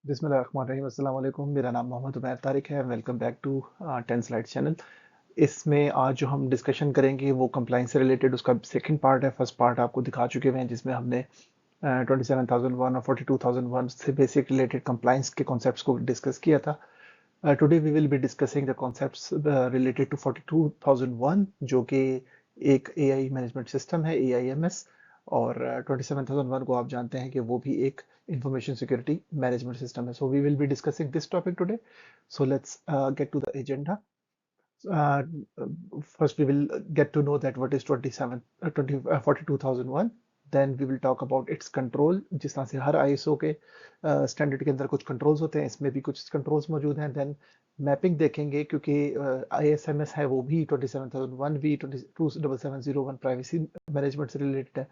बिस्मिल्लाहिर्रहमानिर्रहीम अस्सलाम वालेकुम। मेरा नाम मोहम्मद उमैर तारिक है। Welcome back to 10 slide channel. इसमें आज जो हम डिस्कशन करेंगे वो कंप्लाइंस से रिलेटेड उसका सेकंड पार्ट है। फर्स्ट पार्ट आपको दिखा चुके हैं जिसमें हमने 27001 और 42001 से बेसिक रिलेटेड कंप्लाइंस के कॉन्सेप्ट्स को डिस्कस किया था। Today we will be discussing the concepts related to 42001 जो कि एक एआई मैनेजमेंट सिस्टम है, एआईएमएस। और 27001 को आप जानते हैं कि वो भी एक इंफॉर्मेशन सिक्योरिटी मैनेजमेंट सिस्टम है। So we will be discussing this topic today. So let's get to the agenda. uh, First we will get to know that what is 42001. Then we will talk about its control। जिस तरह से हर ISO के standard के अंदर कुछ controls होते हैं, इसमें भी कुछ कंट्रोल्स मौजूद हैं। देन मैपिंग देखेंगे क्योंकि आईएसएमएस है वो भी 27001 भी 27701 प्राइवेसी मैनेजमेंट से रिलेटेड है।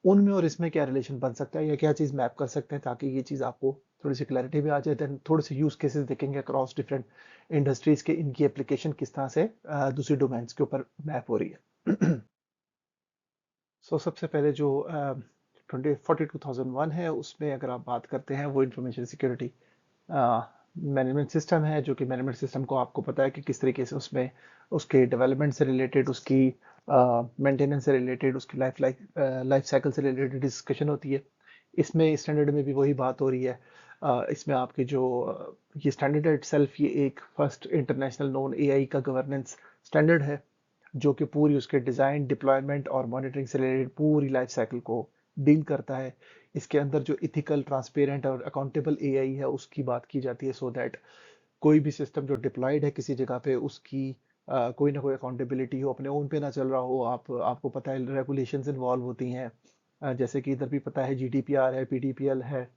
उनमें और इसमें क्या रिलेशन बन सकता है या क्या चीज़ मैप कर सकते हैं ताकि ये चीज़ आपको थोड़ी सी क्लैरिटी भी आ जाए। देन थोड़े से यूज केसेस देखेंगे अक्रॉस डिफरेंट इंडस्ट्रीज के, इनकी एप्लीकेशन किस तरह से दूसरी डोमेन्स के ऊपर मैप हो रही है। सो सबसे पहले जो 42001 है उसमें अगर आप बात करते हैं वो इंफॉर्मेशन सिक्योरिटी मैनेजमेंट सिस्टम है, जो कि मैनेजमेंट सिस्टम को आपको पता है कि किस तरीके से उसमें उसके डेवलपमेंट से रिलेटेड, उसकी मेंटेनेंस से रिलेटेड, उसकी लाइफ साइकिल से रिलेटेड डिस्कशन होती है। इसमें स्टैंडर्ड में भी वही बात हो रही है। इसमें आपके जो ये स्टैंडर्ड है इटसेल्फ, ये एक फर्स्ट इंटरनेशनल नोन एआई का गवर्नेंस स्टैंडर्ड है जो कि पूरी उसके डिज़ाइन, डिप्लॉयमेंट और मॉनिटरिंग से रिलेटेड पूरी लाइफ साइकिल को डील करता है। इसके अंदर जो इथिकल, ट्रांसपेरेंट और अकाउंटेबल एआई है उसकी बात की जाती है, सो दैट कोई भी सिस्टम जो डिप्लॉयड है किसी जगह पे उसकी कोई ना कोई अकाउंटेबिलिटी हो, अपने ओन पे ना चल रहा हो। आपको पता है रेगुलेशंस इन्वॉल्व होती हैं। जैसे कि इधर भी पता है जीडीपीआर है, पीडीपीएल है,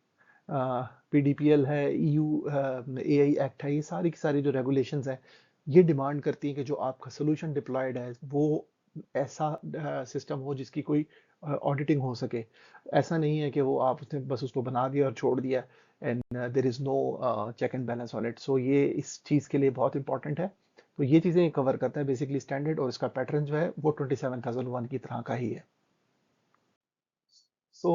पीडीपीएल है, ईयू एआई एक्ट है। ये सारी की सारी जो रेगुलेशंस हैं ये डिमांड करती हैं कि जो आपका सोल्यूशन डिप्लॉयड है वो ऐसा सिस्टम हो जिसकी कोई ऑडिटिंग हो सके। ऐसा नहीं है कि वो आप उसने बस उसको बना दिया और छोड़ दिया and there is no check and balance on it. So ये इस चीज़ के लिए बहुत इंपॉर्टेंट है। तो ये चीज़ें कवर करता है बेसिकली स्टैंडर्ड, और इसका पैटर्न जो है वो 27001 की तरह का ही है।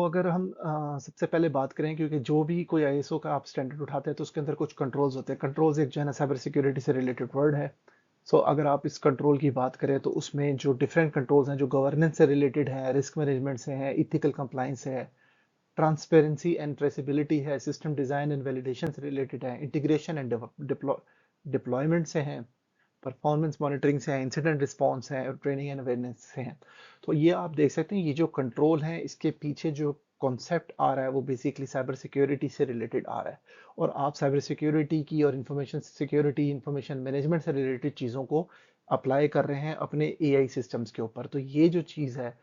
अगर हम सबसे पहले बात करें, क्योंकि जो भी कोई आईएसओ का आप स्टैंडर्ड उठाते हैं तो उसके अंदर कुछ कंट्रोल्स होते हैं। कंट्रोल्स एक जो है ना साइबर सिक्योरिटी से रिलेटेड वर्ड है। अगर आप इस कंट्रोल की बात करें तो उसमें जो डिफरेंट कंट्रोल्स हैं जो गवर्नेंस से रिलेटेड है, रिस्क मैनेजमेंट से है, इथिकल कंप्लाइंस है, ट्रांसपेरेंसी एंड ट्रेसेबिलिटी है, सिस्टम डिजाइन एंड वैलिडेशन से रिलेटेड है, इंटीग्रेशन एंड डिप्लॉयमेंट से है, परफॉर्मेंस मॉनिटरिंग से है, इंसिडेंट रिस्पॉन्स है और ट्रेनिंग एंड अवेयरनेस से है। तो ये आप देख सकते हैं, ये जो कंट्रोल है इसके पीछे जो कॉन्सेप्ट आ रहा है वो बेसिकली साइबर सिक्योरिटी से रिलेटेड आ रहा है। और आप साइबर सिक्योरिटी की और इंफॉर्मेशन सिक्योरिटी, इंफॉर्मेशन मैनेजमेंट से रिलेटेड चीज़ों को अप्लाई कर रहे हैं अपने एआई सिस्टम्स के ऊपर। तो ये जो चीज़ है,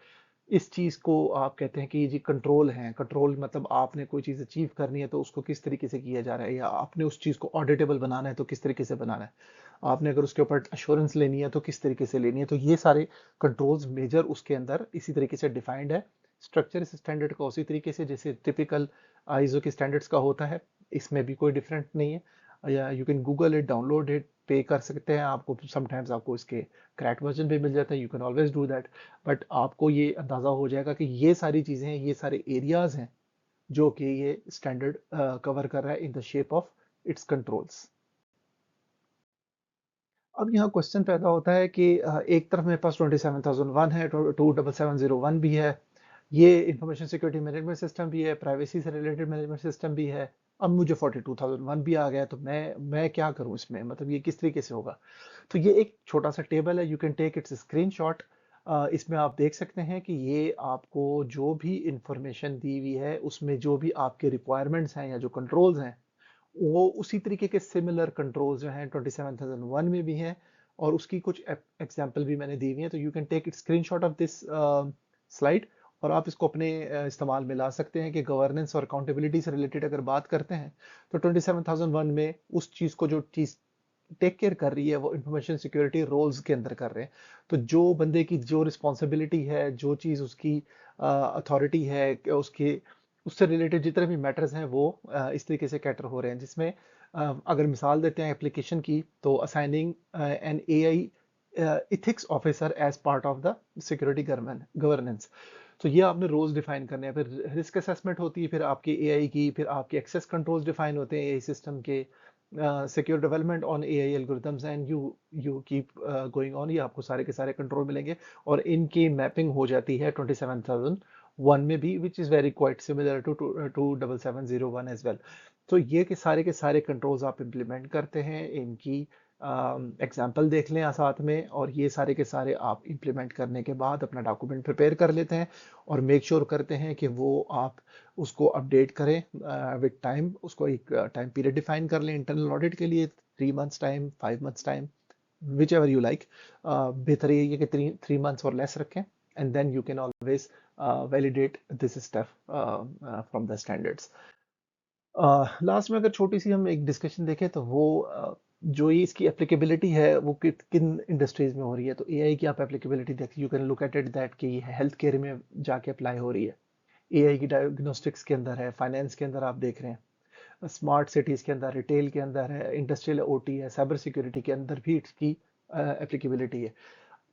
इस चीज़ को आप कहते हैं कि ये जी कंट्रोल है। कंट्रोल मतलब आपने कोई चीज़ अचीव करनी है तो उसको किस तरीके से किया जा रहा है, या आपने उस चीज़ को ऑडिटेबल बनाना है तो किस तरीके से बनाना है, आपने अगर उसके ऊपर अश्योरेंस लेनी है तो किस तरीके से लेनी है। तो ये सारे कंट्रोल्स मेजर उसके अंदर इसी तरीके से डिफाइंड है। स्ट्रक्चर इस स्टैंडर्ड का उसी तरीके से जैसे टिपिकल आईएसओ के स्टैंडर्ड्स का होता है, इसमें भी कोई डिफरेंट नहीं है। या you can Google it, download it, पे कर सकते हैं। आपको समटाइम्स आपको इसके क्रैक वर्जन भी मिल जाता है, you can always do that. But आपको ये अंदाज़ा हो जाएगा कि ये सारी चीज़ें हैं, ये सारे एरियाज हैं जो कि ये स्टैंडर्ड कवर कर रहा है in the shape of its controls. अब यहाँ क्वेश्चन पैदा होता है कि एक तरफ मेरे पास 27001 है, 27701 भी है, ये इंफॉर्मेशन सिक्योरिटी मैनेजमेंट सिस्टम भी है, प्राइवेसी से रिलेटेड मैनेजमेंट सिस्टम भी है। अब मुझे 42001 भी आ गया, तो मैं क्या करूँ इसमें, मतलब ये किस तरीके से होगा। तो ये एक छोटा सा टेबल है, you can take its screenshot. इसमें आप देख सकते हैं कि ये आपको जो भी इंफॉर्मेशन दी हुई है उसमें जो भी आपके रिक्वायरमेंट्स हैं या जो कंट्रोल्स हैं वो उसी तरीके के सिमिलर कंट्रोल्स जो हैं 27001 में भी हैं, और उसकी कुछ एग्जांपल भी मैंने दी हुई हैं। तो you can take it screenshot of this slide, और आप इसको अपने इस्तेमाल में ला सकते हैं कि गवर्नेंस और अकाउंटेबिलिटी से रिलेटेड अगर बात करते हैं तो 27001 में उस चीज़ को जो चीज़ टेक केयर कर रही है वो इंफॉर्मेशन सिक्योरिटी रोल्स के अंदर कर रहे हैं। तो जो बंदे की जो रिस्पॉन्सिबिलिटी है, जो चीज़ उसकी अथॉरिटी है, उसके उससे रिलेटेड जितने भी मैटर्स हैं वो इस तरीके से कैटर हो रहे हैं, जिसमें अगर मिसाल देते हैं एप्लीकेशन की, तो assigning an AI ethics officer as part of the security governance. तो ये आपने रोल्स डिफाइन करने हैं। फिर रिस्क असेसमेंट होती है, फिर आपकी एआई की, फिर आपके एक्सेस कंट्रोल्स डिफाइन होते हैं एआई सिस्टम के, secure development on AI algorithms, and you keep going on. ये आपको सारे के सारे कंट्रोल मिलेंगे, और इनकी मैपिंग हो जाती है 27001 में भी, which is very quite similar to 27701 as well. तो ये के सारे कंट्रोल्स आप इम्प्लीमेंट करते हैं, इनकी एग्जाम्पल देख लें साथ में, और ये सारे के सारे आप इम्प्लीमेंट करने के बाद अपना डॉक्यूमेंट प्रिपेयर कर लेते हैं, और मेक श्योर करते हैं कि वो आप उसको अपडेट करें विद टाइम। उसको एक टाइम पीरियड डिफाइन कर लें इंटरनल ऑडिट के लिए, 3 months time, 5 months time, whichever you like. बेहतर ये है कि 3 मंथ्स और लेस रखें, and then you can always validate this step from the standards. Last में अगर छोटी सी हम एक डिस्कशन देखें, तो वो जो ये इसकी एप्लीकेबिलिटी है वो किन इंडस्ट्रीज में हो रही है। तो एआई की आप एप्लीकेबिलिटी देखिए, you can look at it that कि ये हेल्थ केयर में जाके अप्लाई हो रही है, एआई की डायग्नोस्टिक्स के अंदर है, फाइनेंस के अंदर आप देख रहे हैं, स्मार्ट सिटीज के अंदर, रिटेल के अंदर है, इंडस्ट्रियल ओटी है, साइबर सिक्योरिटी के अंदर भी इसकी एप्लीकेबिलिटी है।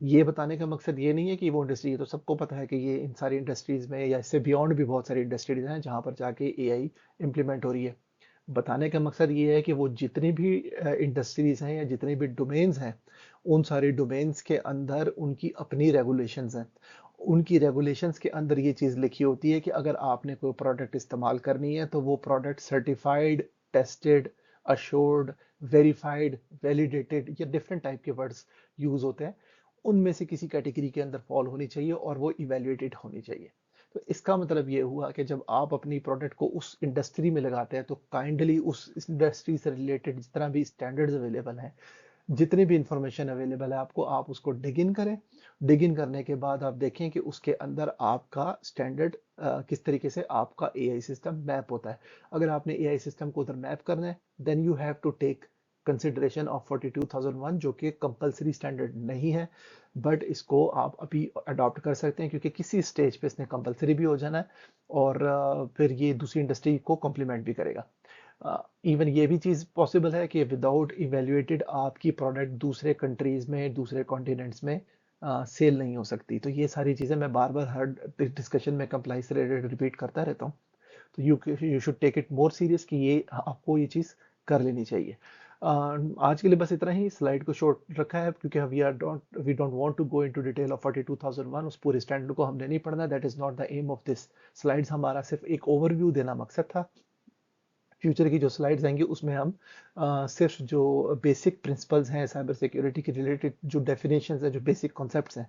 ये बताने का मकसद ये नहीं है कि वो इंडस्ट्री है, तो सबको पता है कि ये इन सारी इंडस्ट्रीज में या इससे बियॉन्ड भी बहुत सारी इंडस्ट्रीज हैं जहाँ पर जाके एआई इम्प्लीमेंट हो रही है। बताने का मकसद ये है कि वो जितनी भी इंडस्ट्रीज हैं या जितने भी डोमेन्स हैं, उन सारे डोमेन्स के अंदर उनकी अपनी रेगुलेशंस हैं। उनकी रेगुलेशंस के अंदर ये चीज़ लिखी होती है कि अगर आपने कोई प्रोडक्ट इस्तेमाल करनी है, तो वो product certified, tested, assured, verified, validated, या डिफरेंट टाइप के वर्ड्स यूज होते हैं, उनमें से किसी कैटेगरी के अंदर फॉल होनी चाहिए, और वो इवेल्युएटेड होनी चाहिए। तो इसका मतलब ये हुआ कि जब आप अपनी प्रोडक्ट को उस इंडस्ट्री में लगाते हैं, तो काइंडली उस इंडस्ट्री से रिलेटेड जितना भी स्टैंडर्ड्स अवेलेबल हैं, जितनी भी इंफॉर्मेशन अवेलेबल है आपको, आप उसको डिग इन करें। डिग इन करने के बाद आप देखें कि उसके अंदर आपका स्टैंडर्ड किस तरीके से आपका एआई सिस्टम मैप होता है। अगर आपने एआई सिस्टम को उधर मैप करना है, then you have to take consideration of 42001, जो कि कंपलसरी स्टैंडर्ड नहीं है, बट इसको आप अभी अडॉप्ट कर सकते हैं, क्योंकि किसी स्टेज पे इसने कंपलसरी भी हो जाना है, और फिर ये दूसरी इंडस्ट्री को कॉम्प्लीमेंट भी करेगा। इवन ये भी चीज़ पॉसिबल है कि विदाउट इवेल्युएटेड आपकी प्रोडक्ट दूसरे कंट्रीज में, दूसरे कॉन्टिनेंट्स में सेल नहीं हो सकती। तो ये सारी चीज़ें मैं बार बार हर डिस्कशन में कंप्लाई से रिलेटेड रिपीट करता रहता हूँ। तो you should take it more serious कि ये आपको ये चीज़ कर लेनी चाहिए। आज के लिए बस इतना ही, स्लाइड को शॉर्ट रखा है क्योंकि we don't want to go into detail of 42001, उस पूरे स्टैंडर्ड को हमने नहीं पढ़ना, that is not the aim of this slides. हमारा सिर्फ एक ओवरव्यू देना मकसद था। फ्यूचर की जो स्लाइड्स आएंगी उसमें हम सिर्फ जो बेसिक प्रिंसिपल्स हैं साइबर सिक्योरिटी के रिलेटेड, जो डेफिनेशंस हैं, जो बेसिक कॉन्सेप्ट्स हैं,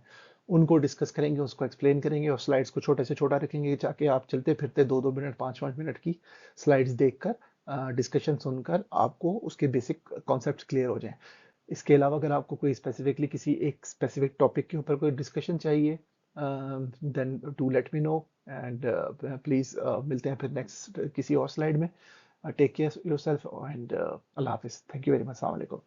उनको डिस्कस करेंगे, उसको एक्सप्लेन करेंगे, और स्लाइड्स को छोटे से छोटा रखेंगे, ताकि आप चलते फिरते 2-2 मिनट, 5-5 मिनट की स्लाइड्स देखकर, डिस्कशन सुनकर आपको उसके बेसिक कॉन्सेप्ट्स क्लियर हो जाएं। इसके अलावा अगर आपको कोई स्पेसिफिकली किसी एक स्पेसिफिक टॉपिक के ऊपर कोई डिस्कशन चाहिए, then do let me know, and please मिलते हैं फिर नेक्स्ट किसी और स्लाइड में। Take care of yourself, and Allah Hafiz. Thank you very much. Assalamu alaikum.